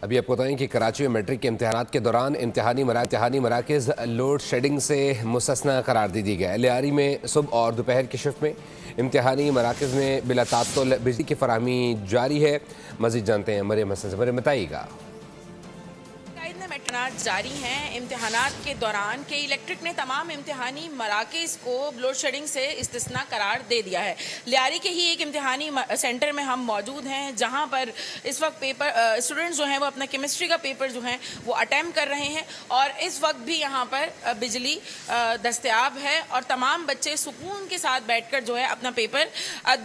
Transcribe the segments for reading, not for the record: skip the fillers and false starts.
अभी आपको बताएं कि कराची में मैट्रिक के इम्तहानात के दौरान इम्तहानी मराकज़ लोड शेडिंग से मुस्तस्ना करार दे दी गया। लियारी में सुबह और दोपहर की शिफ्ट में इम्तहानी मराकज़ में बिला तात्तुल बिजली की फराहमी जारी है। मज़ीद जानते हैं मरियम हसन से। मरियम बताइएगा। इम्तहानात जारी हैं। इम्तहानात के दौरान के इलेक्ट्रिक ने तमाम इम्तहानी मराकज़ को लोड शेडिंग से इस्तिस्ना करार दे दिया है। लियारी के ही एक इम्तहानी सेंटर में हम मौजूद हैं, जहां पर इस वक्त स्टूडेंट्स जो हैं वो अपना केमिस्ट्री का पेपर जो है वो अटैम्प्ट कर रहे हैं और इस वक्त भी यहाँ पर बिजली दस्तयाब है और तमाम बच्चे सुकून के साथ बैठकर जो है अपना पेपर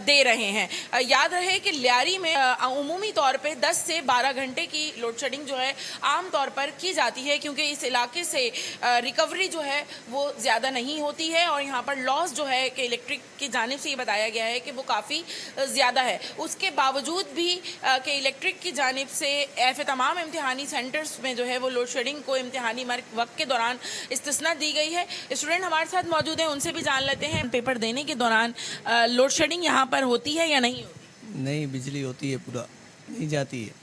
दे रहे हैं। याद रहे कि लियारी में उमूमी तौर पर 10 से 12 घंटे की लोड शेडिंग जो है आम तौर पर की जाती है, क्योंकि इस इलाके से रिकवरी जो है वो ज़्यादा नहीं होती है और यहाँ पर लॉस जो है कि इलेक्ट्रिक की जानिब से ये बताया गया है कि वो काफ़ी ज़्यादा है। उसके बावजूद भी कि इलेक्ट्रिक की जानिब से ऐसे तमाम इम्तिहानी सेंटर्स में जो है वो लोड शेडिंग को इम्तिहानी वक्त के दौरान इस्तिस्ना दी गई है। स्टूडेंट हमारे साथ मौजूद हैं, उनसे भी जान लेते हैं पेपर देने के दौरान लोड शेडिंग यहाँ पर होती है या नहीं होती? नहीं, बिजली होती है, पूरा नहीं जाती है।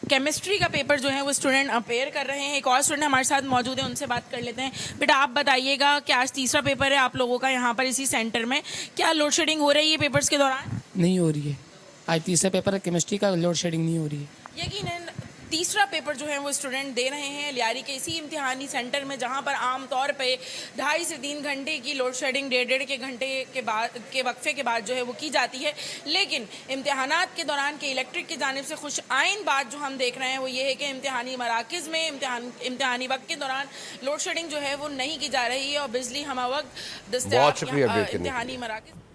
केमिस्ट्री का पेपर जो है वो स्टूडेंट अपेयर कर रहे हैं। एक और स्टूडेंट हमारे साथ मौजूद है, उनसे बात कर लेते हैं। बेटा आप बताइएगा कि आज तीसरा पेपर है आप लोगों का यहाँ पर इसी सेंटर में, क्या लोड शेडिंग हो रही है पेपर्स के दौरान? नहीं हो रही है। आज तीसरा पेपर है केमिस्ट्री का, लोड शेडिंग नहीं हो रही है। यकीनन तीसरा पेपर जो है वो स्टूडेंट दे रहे हैं लियारी के इसी इम्तिहानी सेंटर में, जहां पर आम तौर पे 2.5 से 3 घंटे की लोड शेडिंग 1.5 के घंटे के वक्फे के बाद जो है वो की जाती है। लेकिन इम्तिहानात के दौरान के इलेक्ट्रिक की जानिब से खुश आइन बात जो हम देख रहे हैं वो ये है कि इम्तिहानी मराकज़ में इम्तिहानी वक्त के दौरान लोड शेडिंग जो है वो नहीं की जा रही है और बिजली हम वक्त दस्तयाब इम्तिहानी मराकज़